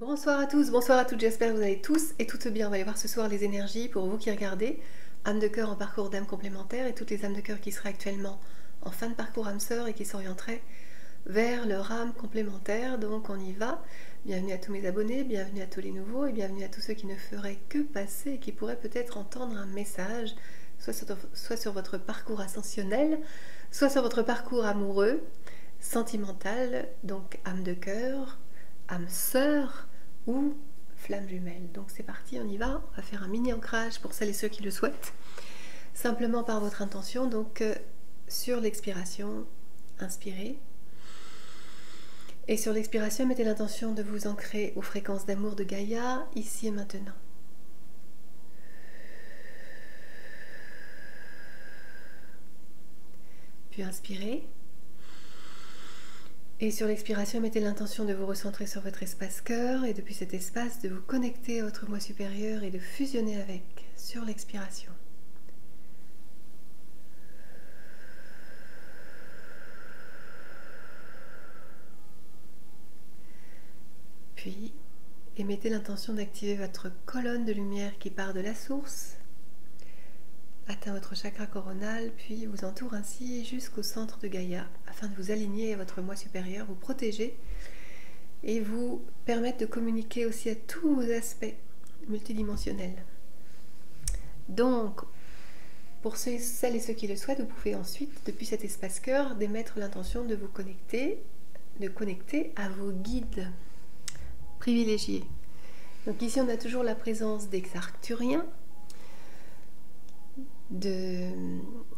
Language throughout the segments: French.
Bonsoir à tous, bonsoir à toutes, j'espère que vous allez tous et toutes bien. On va aller voir ce soir les énergies pour vous qui regardez. Âme de cœur en parcours d'âme complémentaire et toutes les âmes de cœur qui seraient actuellement en fin de parcours âme sœur et qui s'orienteraient vers leur âme complémentaire. Donc on y va. Bienvenue à tous mes abonnés, bienvenue à tous les nouveaux et bienvenue à tous ceux qui ne feraient que passer et qui pourraient peut-être entendre un message, soit sur votre parcours ascensionnel, soit sur votre parcours amoureux, sentimental, donc âme de cœur, âme sœur ou flamme jumelle. Donc c'est parti, on y va. On va faire un mini ancrage pour celles et ceux qui le souhaitent. Simplement par votre intention, donc sur l'expiration, inspirez. Et sur l'expiration, mettez l'intention de vous ancrer aux fréquences d'amour de Gaïa, ici et maintenant. Puis inspirez. Et sur l'expiration, mettez l'intention de vous recentrer sur votre espace cœur et depuis cet espace, de vous connecter à votre moi supérieur et de fusionner avec sur l'expiration. Puis, mettez l'intention d'activer votre colonne de lumière qui part de la source, atteint votre chakra coronal, puis vous entoure ainsi jusqu'au centre de Gaïa, afin de vous aligner à votre moi supérieur, vous protéger et vous permettre de communiquer aussi à tous vos aspects multidimensionnels. Donc, pour celles et ceux qui le souhaitent, vous pouvez ensuite, depuis cet espace cœur, d'émettre l'intention de vous connecter à vos guides privilégiés. Donc ici, on a toujours la présence des arcturiens.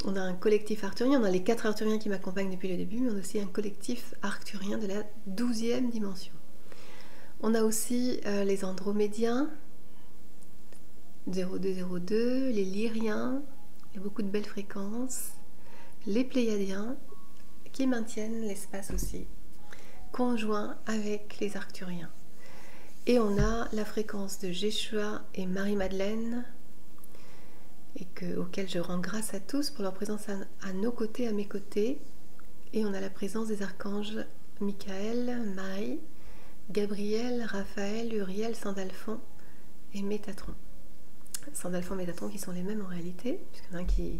On a un collectif arcturien, on a les 4 arcturiens qui m'accompagnent depuis le début, mais on a aussi un collectif arcturien de la 12e dimension. On a aussi les andromédiens, 0202, les lyriens, il y a beaucoup de belles fréquences, les pléiadiens qui maintiennent l'espace aussi, conjoint avec les arcturiens. Et on a la fréquence de Jeshua et Marie-Madeleine, auxquels je rends grâce à tous pour leur présence à nos côtés, à mes côtés. Et on a la présence des archanges Michael, Marie, Gabriel, Raphaël, Uriel, Sandalphon et Métatron. Sandalphon et Métatron qui sont les mêmes en réalité, puisqu'il y en a un qui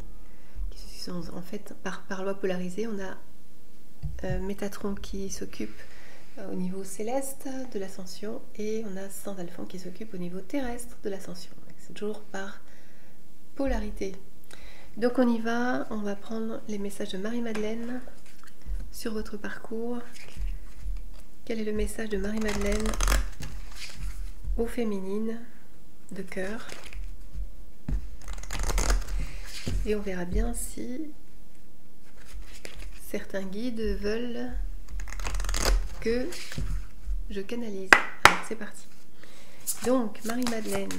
sont en fait par loi polarisée. On a Métatron qui s'occupe au niveau céleste de l'ascension et on a Sandalphon qui s'occupe au niveau terrestre de l'ascension. C'est toujours par polarité. Donc on y va, on va prendre les messages de Marie-Madeleine sur votre parcours. Quel est le message de Marie-Madeleine aux féminines de cœur? Et on verra bien si certains guides veulent que je canalise. Alors c'est parti. Donc Marie-Madeleine,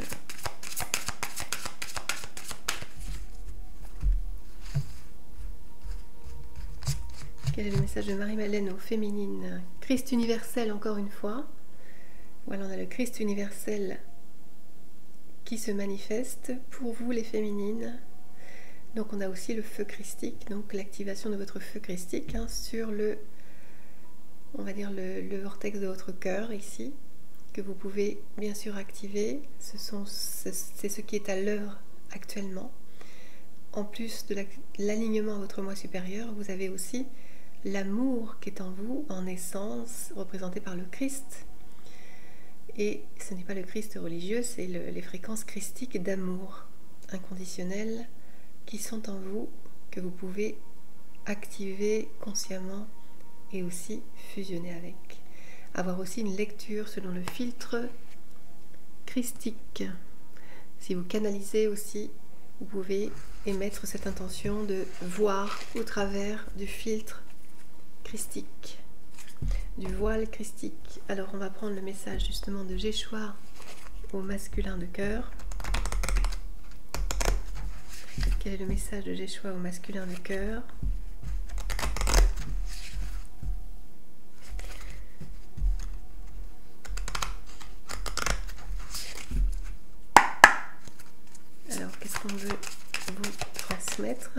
quel est le message de Marie-Madeleine aux féminines? Christ universel, encore une fois. Voilà, on a le Christ universel qui se manifeste pour vous les féminines. Donc on a aussi le feu christique, donc l'activation de votre feu christique sur on va dire le vortex de votre cœur ici, que vous pouvez bien sûr activer. C'est ce qui est à l'œuvre actuellement. En plus de l'alignement à votre moi supérieur, vous avez aussi l'amour qui est en vous, en essence, représenté par le Christ. Et ce n'est pas le Christ religieux, c'est les fréquences christiques d'amour inconditionnel qui sont en vous, que vous pouvez activer consciemment et aussi fusionner avec. Avoir aussi une lecture selon le filtre christique. Si vous canalisez aussi, vous pouvez émettre cette intention de voir au travers du filtre christique, du voile christique. Alors on va prendre le message justement de Jeshua au masculin de cœur. Quel est le message de Jeshua au masculin de cœur? Alors qu'est-ce qu'on veut vous transmettre?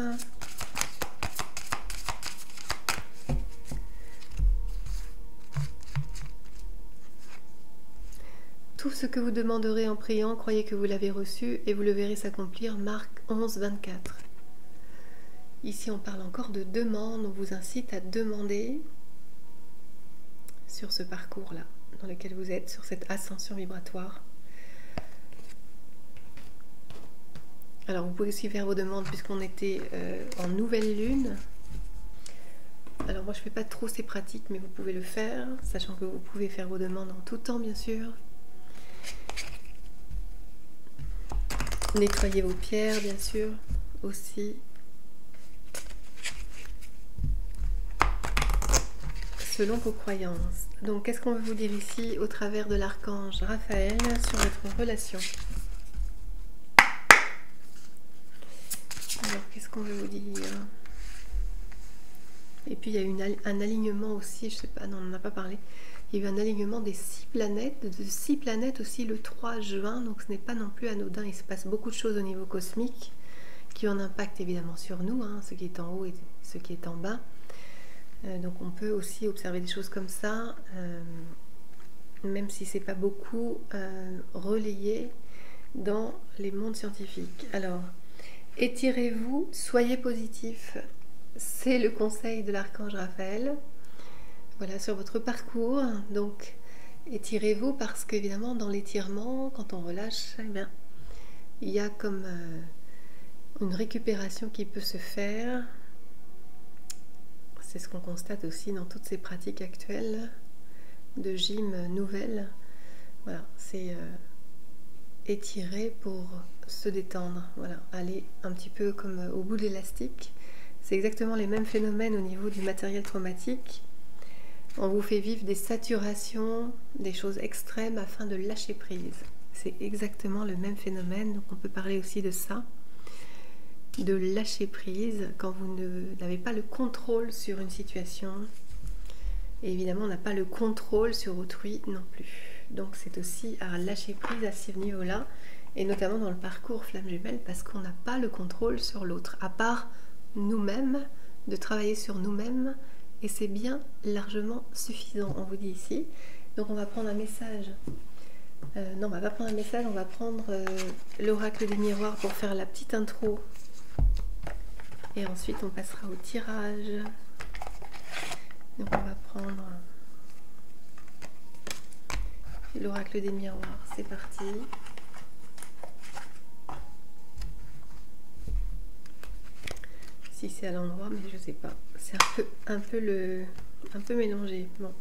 ce que vous demanderez en priant, croyez que vous l'avez reçu et vous le verrez s'accomplir. Marc 11, 24. Ici, on parle encore de demande. On vous incite à demander sur ce parcours-là, dans lequel vous êtes, sur cette ascension vibratoire. Alors, vous pouvez aussi faire vos demandes puisqu'on était en nouvelle lune. Alors, moi, je ne fais pas trop ces pratiques, mais vous pouvez le faire, sachant que vous pouvez faire vos demandes en tout temps, bien sûr. Nettoyez vos pierres, bien sûr, aussi. Selon vos croyances. Donc, qu'est-ce qu'on veut vous dire ici au travers de l'archange Raphaël sur votre relation? Alors, qu'est-ce qu'on veut vous dire? Et puis, il y a eu un alignement aussi, je sais pas, non, on n'en a pas parlé. Il y a eu un alignement des 6 planètes, de 6 planètes aussi le 3 juin, donc ce n'est pas non plus anodin. Il se passe beaucoup de choses au niveau cosmique qui ont un impact évidemment sur nous, hein, ce qui est en haut et ce qui est en bas. Donc on peut aussi observer des choses comme ça, même si c'est pas beaucoup relayé dans les mondes scientifiques. Alors, étirez-vous, soyez positif, c'est le conseil de l'archange Raphaël. Voilà, sur votre parcours. Donc, étirez-vous parce qu'évidemment, dans l'étirement, quand on relâche, eh bien, il y a comme une récupération qui peut se faire. C'est ce qu'on constate aussi dans toutes ces pratiques actuelles de gym nouvelles. Voilà, c'est étirer pour se détendre. Voilà, aller un petit peu comme au bout de l'élastique. C'est exactement les mêmes phénomènes au niveau du matériel traumatique. On vous fait vivre des saturations, des choses extrêmes afin de lâcher prise. C'est exactement le même phénomène, donc on peut parler aussi de ça. De lâcher prise quand vous n'avez pas le contrôle sur une situation. Et évidemment, on n'a pas le contrôle sur autrui non plus. Donc c'est aussi à lâcher prise à ce niveau-là, et notamment dans le parcours flamme jumelle, parce qu'on n'a pas le contrôle sur l'autre, à part nous-mêmes, de travailler sur nous-mêmes, et c'est bien largement suffisant, on vous dit ici. Donc on va prendre un message. Non, on va pas prendre un message, on va prendre l'oracle des miroirs pour faire la petite intro. Et ensuite, on passera au tirage. Donc, on va prendre l'oracle des miroirs. C'est parti. Si c'est à l'endroit, mais je sais pas. C'est un peu mélangé. Bon.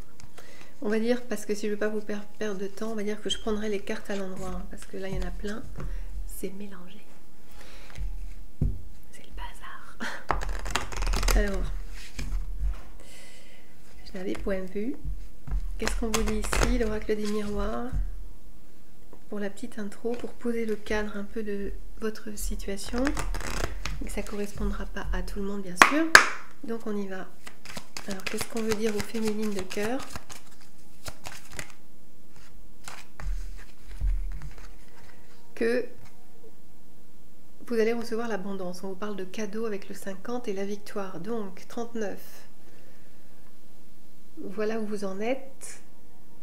On va dire, parce que si je veux pas vous perdre de temps, on va dire que je prendrai les cartes à l'endroit. Hein, parce que là, il y en a plein. C'est mélangé. Alors, je l'avais point de vue. Qu'est-ce qu'on vous dit ici, l'oracle des miroirs? Pour la petite intro, pour poser le cadre un peu de votre situation. Mais ça ne correspondra pas à tout le monde, bien sûr. Donc on y va. Alors, qu'est-ce qu'on veut dire aux féminines de cœur? Que vous allez recevoir l'abondance. On vous parle de cadeaux avec le 50 et la victoire. Donc, 39. Voilà où vous en êtes.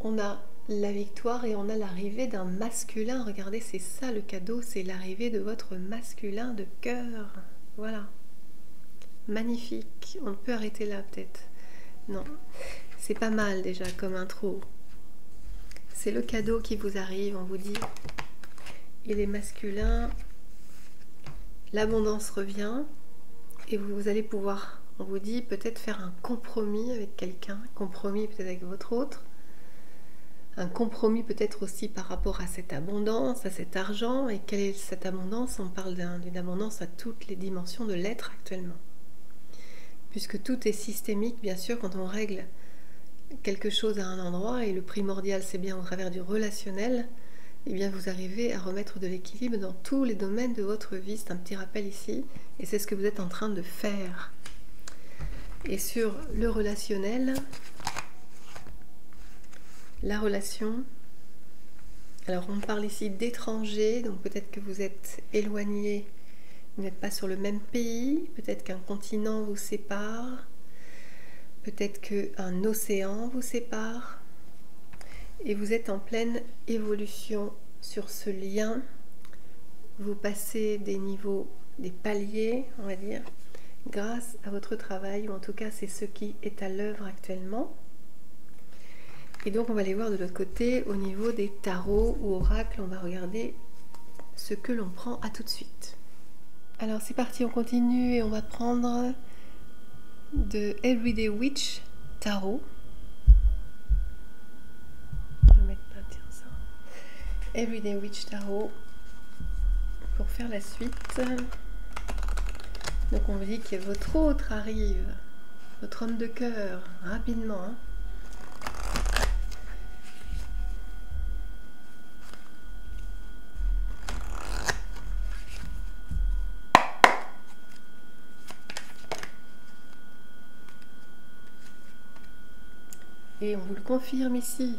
On a la victoire et on a l'arrivée d'un masculin. Regardez, c'est ça le cadeau. C'est l'arrivée de votre masculin de cœur. Voilà. Magnifique. On peut arrêter là, peut-être. Non. C'est pas mal déjà comme intro. C'est le cadeau qui vous arrive. On vous dit. Il est masculin. L'abondance revient et vous allez pouvoir, on vous dit, peut-être faire un compromis avec quelqu'un, compromis peut-être avec votre autre, un compromis peut-être aussi par rapport à cette abondance, à cet argent. Et quelle est cette abondance? On parle d'une abondance à toutes les dimensions de l'être actuellement. Puisque tout est systémique, bien sûr, quand on règle quelque chose à un endroit, et le primordial c'est bien au travers du relationnel, eh bien vous arrivez à remettre de l'équilibre dans tous les domaines de votre vie. C'est un petit rappel ici, et c'est ce que vous êtes en train de faire. Et sur le relationnel, la relation, alors on parle ici d'étrangers, donc peut-être que vous êtes éloigné, vous n'êtes pas sur le même pays, peut-être qu'un continent vous sépare, peut-être qu'un océan vous sépare. et vous êtes en pleine évolution sur ce lien. Vous passez des niveaux, des paliers, on va dire, grâce à votre travail, ou en tout cas c'est ce qui est à l'œuvre actuellement. Et donc on va aller voir de l'autre côté, au niveau des tarots ou oracles, on va regarder ce que l'on prend. À tout de suite. Alors c'est parti, on continue et on va prendre de Everyday Witch Tarot. Je vais mettre ça. Everyday Witch Tarot pour faire la suite. Donc on vous dit que votre autre arrive, votre homme de cœur, rapidement. Hein. Et on vous le confirme ici.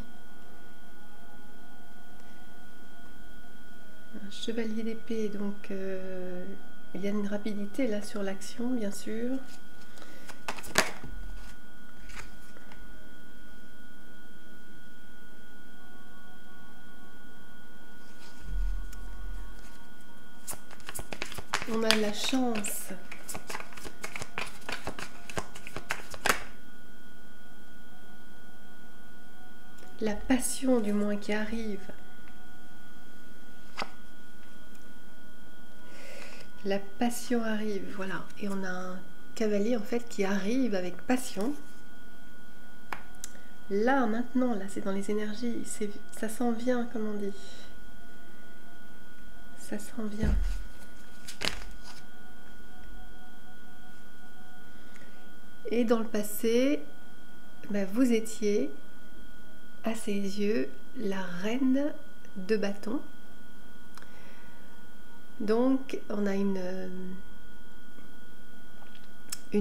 Un chevalier d'épée, donc il y a une rapidité là sur l'action, bien sûr. On a la chance. La passion du moins qui arrive. La passion arrive, voilà. Et on a un cavalier en fait qui arrive avec passion. Là, maintenant, là c'est dans les énergies, ça s'en vient, comme on dit. Ça s'en vient. Et dans le passé, ben, vous étiez, à ses yeux, la reine de bâton. Donc, on a une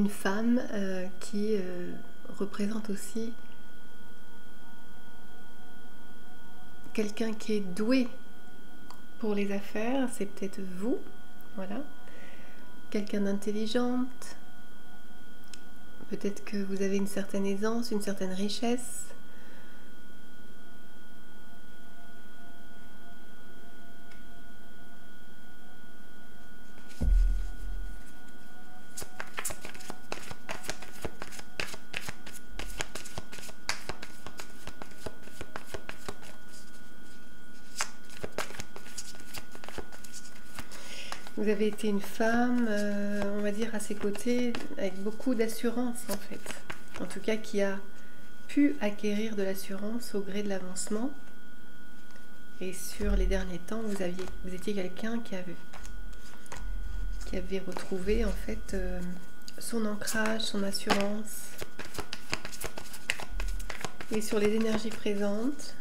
femme qui représente aussi quelqu'un qui est doué pour les affaires. C'est peut-être vous, voilà. Quelqu'un d'intelligente. Peut-être que vous avez une certaine aisance, une certaine richesse. Vous avez été une femme, on va dire, à ses côtés, avec beaucoup d'assurance en fait. En tout cas, qui a pu acquérir de l'assurance au gré de l'avancement. Et sur les derniers temps, vous étiez quelqu'un qui avait retrouvé en fait son ancrage, son assurance. Et sur les énergies présentes,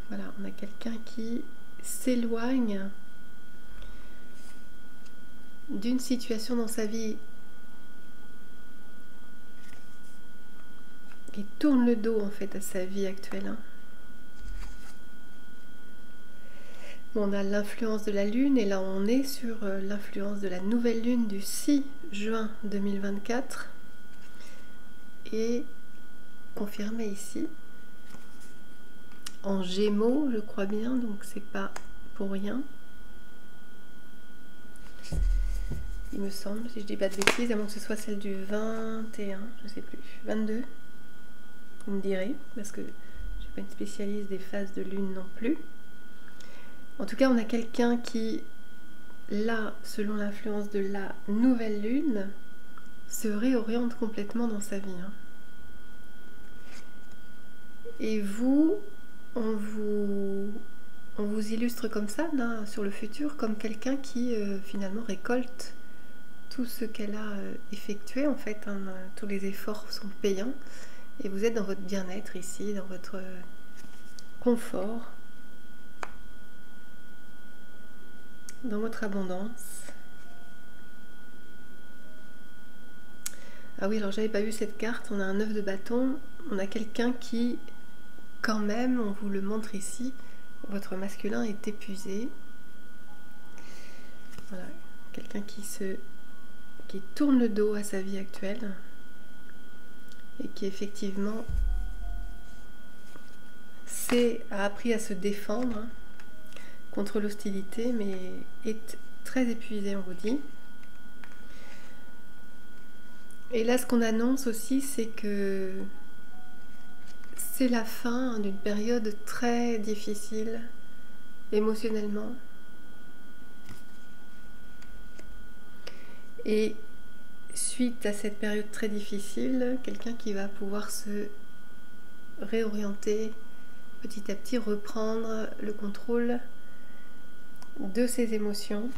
voilà, on a quelqu'un qui s'éloigne d'une situation dans sa vie, qui tourne le dos en fait à sa vie actuelle. Hein. On a l'influence de la lune et là on est sur l'influence de la nouvelle lune du 6 juin 2024 et confirmé ici en Gémeaux, je crois bien, donc c'est pas pour rien. Il me semble, si je dis pas de bêtises, à moins que ce soit celle du 21, je sais plus, 22. Vous me direz, parce que je suis pas une spécialiste des phases de lune non plus. En tout cas, on a quelqu'un qui, là, selon l'influence de la nouvelle lune, se réoriente complètement dans sa vie. Hein. Et vous, on vous illustre comme ça, là, sur le futur, comme quelqu'un qui, finalement, récolte tout ce qu'elle a effectué, en fait. Hein, tous les efforts sont payants. Et vous êtes dans votre bien-être ici, dans votre confort, dans votre abondance. Ah oui, alors j'avais pas vu cette carte, on a un 9 de bâton, on a quelqu'un qui, quand même, on vous le montre ici, votre masculin est épuisé. Voilà, quelqu'un qui tourne le dos à sa vie actuelle et qui effectivement a appris à se défendre contre l'hostilité, mais est très épuisé, on vous dit. Et là, ce qu'on annonce aussi, c'est que c'est la fin d'une période très difficile émotionnellement. Et suite à cette période très difficile, quelqu'un qui va pouvoir se réorienter petit à petit, reprendre le contrôle de ses émotions,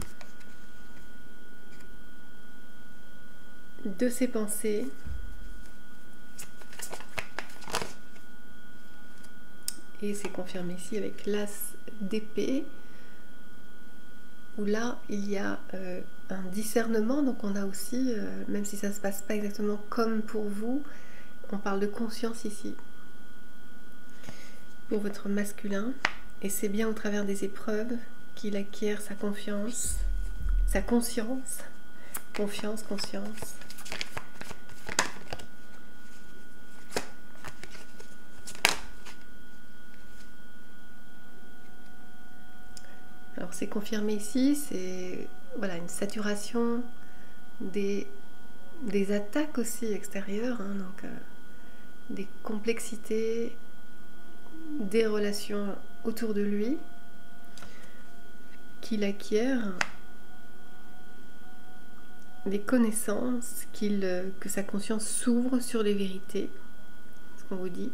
de ses pensées, et c'est confirmé ici avec l'as d'épée, où là il y a un discernement. Donc on a aussi, même si ça ne se passe pas exactement comme pour vous, on parle de conscience ici pour votre masculin, et c'est bien au travers des épreuves qu'il acquiert sa confiance, sa conscience, confiance, conscience. Alors c'est confirmé ici, c'est voilà, une saturation des attaques aussi extérieures, hein, donc des complexités, des relations autour de lui qu'il acquiert, des connaissances, que sa conscience s'ouvre sur les vérités, ce qu'on vous dit.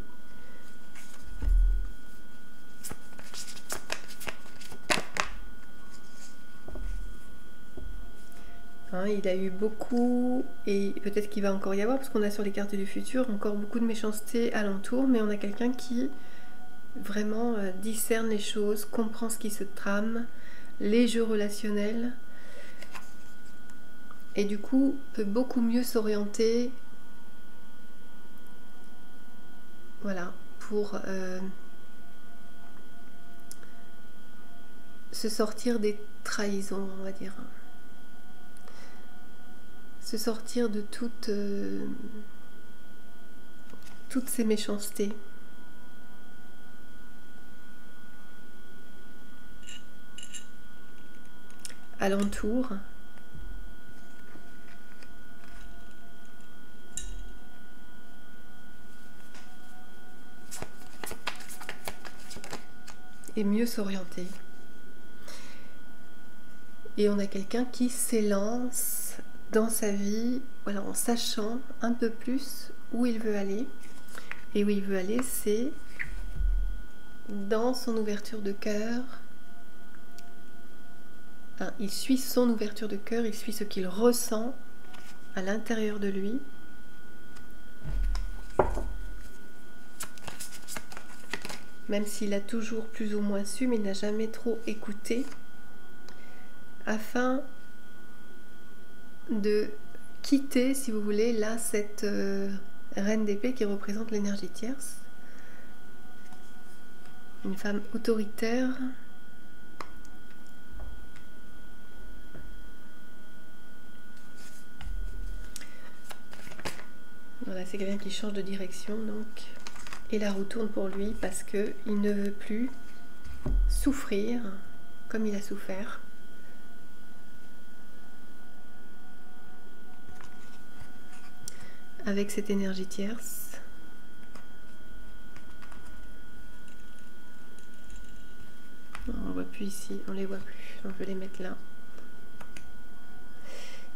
Hein, il a eu beaucoup, et peut-être qu'il va encore y avoir, parce qu'on a sur les cartes du futur encore beaucoup de méchanceté alentour, mais on a quelqu'un qui vraiment discerne les choses, comprend ce qui se trame, les jeux relationnels, et du coup peut beaucoup mieux s'orienter, voilà, pour se sortir des trahisons, on va dire, se sortir de toutes ces méchancetés. Alentour. Et mieux s'orienter. Et on a quelqu'un qui s'élance dans sa vie, voilà, en sachant un peu plus où il veut aller. Et où il veut aller, c'est dans son ouverture de cœur. Il suit son ouverture de cœur, il suit ce qu'il ressent à l'intérieur de lui. Même s'il a toujours plus ou moins su, mais il n'a jamais trop écouté, afin de quitter, si vous voulez, là, cette reine d'épée qui représente l'énergie tierce. Une femme autoritaire, voilà, c'est quelqu'un qui change de direction, donc, et la roue tourne pour lui parce qu'il ne veut plus souffrir comme il a souffert. Avec cette énergie tierce. On ne voit plus ici, on les voit plus, on peut les mettre là.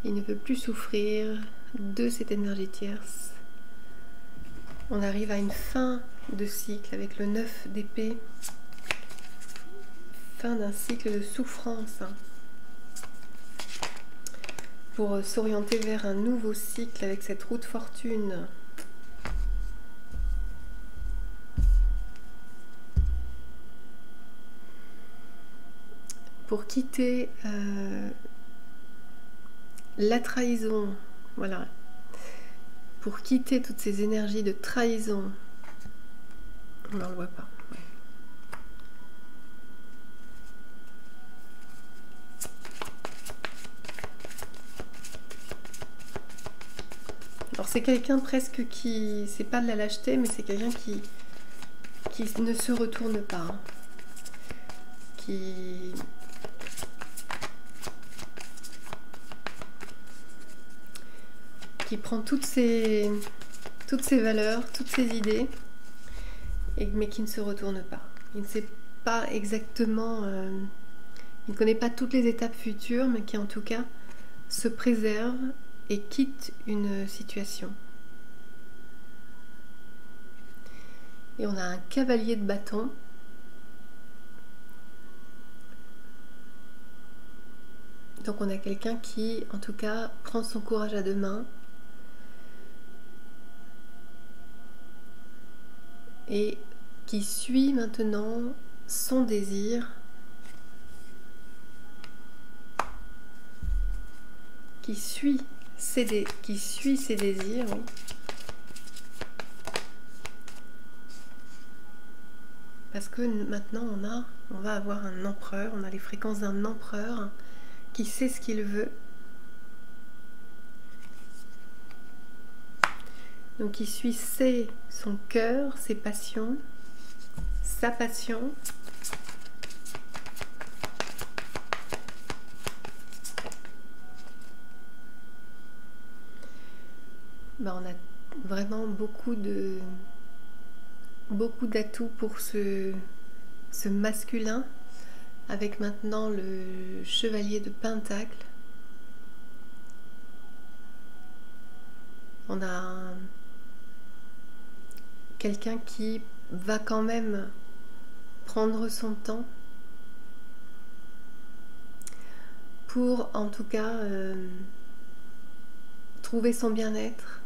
Il ne veut plus souffrir de cette énergie tierce. On arrive à une fin de cycle avec le 9 d'épée. Fin d'un cycle de souffrance. Pour s'orienter vers un nouveau cycle avec cette roue de fortune. Pour quitter la trahison, voilà. Pour quitter toutes ces énergies de trahison. On ne le voit pas. Ouais. Alors c'est quelqu'un presque qui, c'est pas de la lâcheté, mais c'est quelqu'un qui qui ne se retourne pas, qui prend toutes ses valeurs, toutes ses idées, mais qui ne se retourne pas. Il ne sait pas exactement, il ne connaît pas toutes les étapes futures, mais qui en tout cas se préserve et quitte une situation. Et on a un cavalier de bâton. Donc on a quelqu'un qui, en tout cas, prend son courage à deux mains et qui suit maintenant son désir, qui suit ses désirs, oui. Parce que maintenant on va avoir un empereur, on a les fréquences d'un empereur qui sait ce qu'il veut. Donc il suit son cœur, ses passions, sa passion. Ben, on a vraiment beaucoup d'atouts pour ce masculin, avec maintenant le chevalier de Pentacle. On a quelqu'un qui va quand même prendre son temps pour, en tout cas, trouver son bien-être.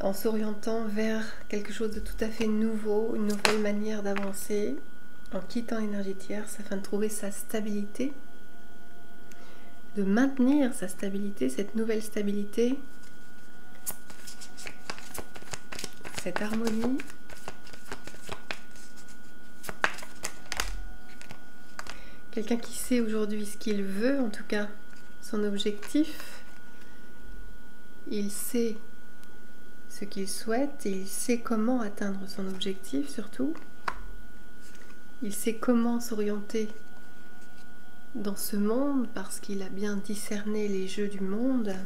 En s'orientant vers quelque chose de tout à fait nouveau, une nouvelle manière d'avancer, en quittant l'énergie tierce afin de trouver sa stabilité, de maintenir sa stabilité, cette nouvelle stabilité, cette harmonie. Quelqu'un qui sait aujourd'hui ce qu'il veut, en tout cas son objectif. Il sait ce qu'il souhaite et il sait comment atteindre son objectif surtout. Il sait comment s'orienter dans ce monde parce qu'il a bien discerné les jeux du monde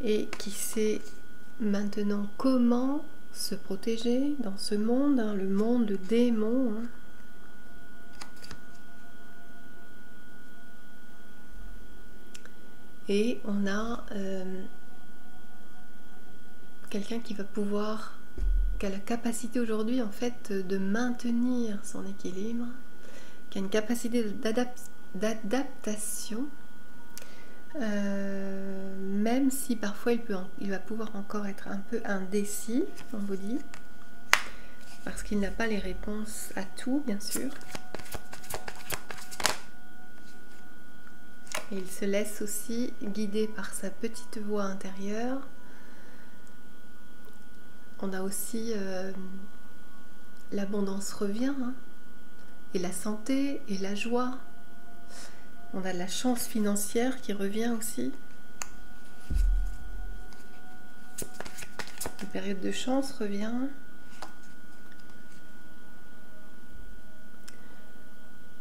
et qui sait maintenant comment se protéger dans ce monde, hein, le monde de démons. Hein. Et on a quelqu'un qui va pouvoir, qui a la capacité aujourd'hui en fait de maintenir son équilibre, qui a une capacité d'adaptation, même si parfois il va pouvoir encore être un peu indécis, on vous dit, parce qu'il n'a pas les réponses à tout, bien sûr. Et il se laisse aussi guider par sa petite voix intérieure. On a aussi l'abondance revient, hein, et la santé et la joie. On a de la chance financière qui revient aussi. Une période de chance revient.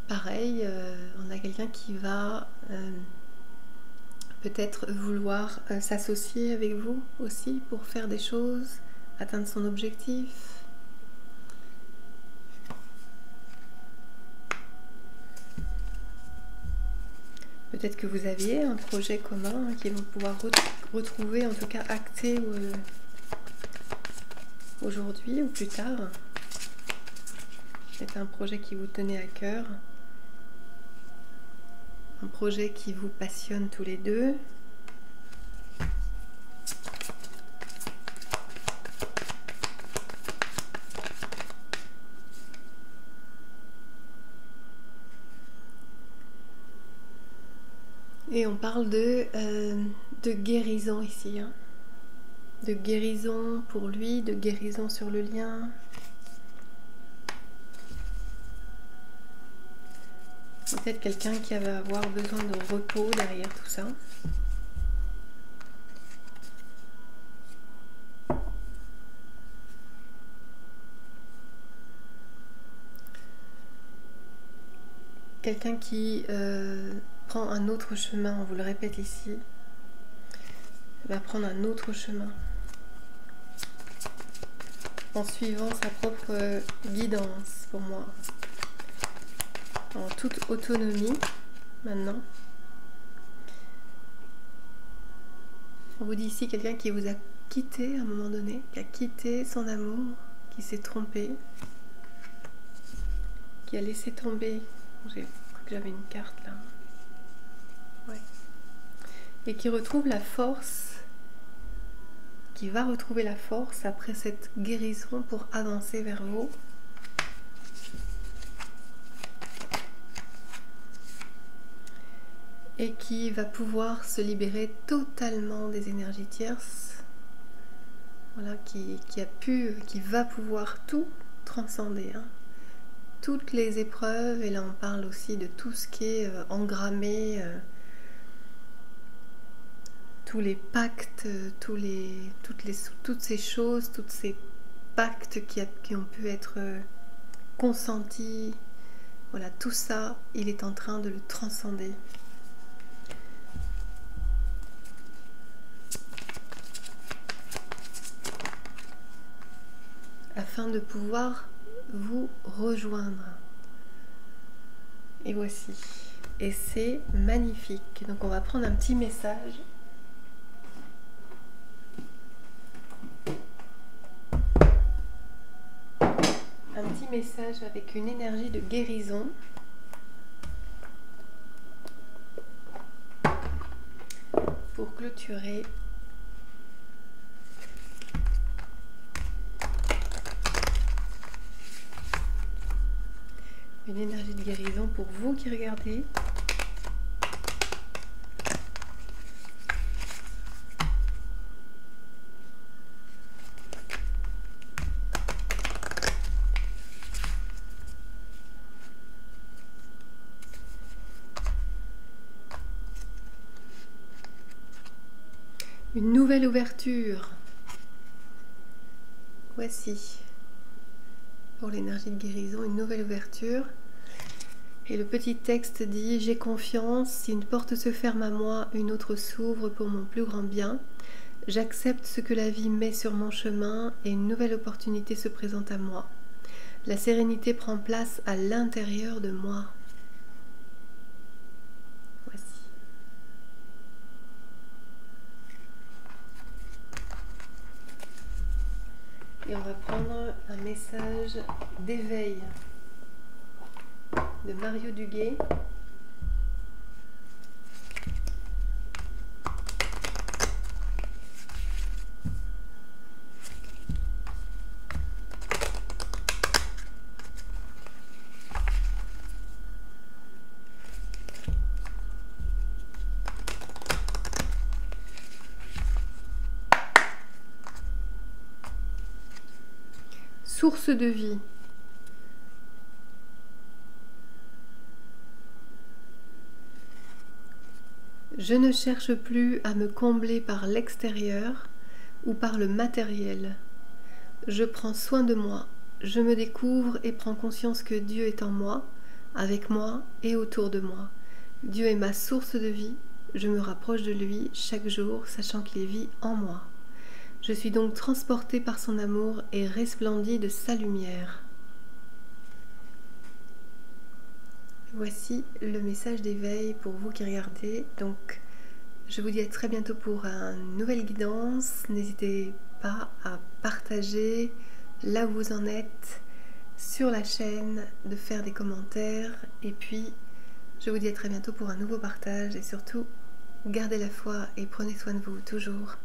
Pareil, on a quelqu'un qui va peut-être vouloir s'associer avec vous aussi pour faire des choses, atteindre son objectif. Peut-être que vous aviez un projet commun qu'ils vont pouvoir retrouver, en tout cas acté aujourd'hui ou plus tard. C'est un projet qui vous tenait à cœur. Un projet qui vous passionne tous les deux. Et on parle de guérison ici. Hein. De guérison pour lui, de guérison sur le lien. Peut-être quelqu'un qui va avoir besoin de repos derrière tout ça. Quelqu'un qui prend un autre chemin, on vous le répète ici, va prendre un autre chemin en suivant sa propre guidance pour moi, en toute autonomie maintenant. On vous dit ici quelqu'un qui vous a quitté à un moment donné, qui a quitté son amour, qui s'est trompé, qui a laissé tomber. J'ai cru que j'avais une carte là. Ouais. Et qui retrouve la force, qui va retrouver la force après cette guérison pour avancer vers vous. Et qui va pouvoir se libérer totalement des énergies tierces. Voilà, qui va pouvoir tout transcender. Hein. Toutes les épreuves, et là on parle aussi de tout ce qui est engrammé, tous les pactes, toutes ces choses, tous ces pactes qui ont pu être consentis. Voilà, tout ça, il est en train de le transcender. Afin de pouvoir vous rejoindre. Et voici. Et c'est magnifique. Donc on va prendre un petit message. Un petit message avec une énergie de guérison. Pour clôturer. Une énergie de guérison pour vous qui regardez. Une nouvelle ouverture. Voici. Pour l'énergie de guérison, une nouvelle ouverture. Et le petit texte dit: j'ai confiance, si une porte se ferme à moi, une autre s'ouvre pour mon plus grand bien. J'accepte ce que la vie met sur mon chemin et une nouvelle opportunité se présente à moi. La sérénité prend place à l'intérieur de moi. Voici. Et on va prendre un message d'éveil de Mario Duguay. Source de vie. Je ne cherche plus à me combler par l'extérieur ou par le matériel. Je prends soin de moi, je me découvre et prends conscience que Dieu est en moi, avec moi et autour de moi. Dieu est ma source de vie, je me rapproche de lui chaque jour, sachant qu'il vit en moi. Je suis donc transportée par son amour et resplendie de sa lumière. Voici le message d'éveil pour vous qui regardez. Donc, je vous dis à très bientôt pour une nouvelle guidance. N'hésitez pas à partager là où vous en êtes sur la chaîne, de faire des commentaires. Et puis, je vous dis à très bientôt pour un nouveau partage. Et surtout, gardez la foi et prenez soin de vous toujours.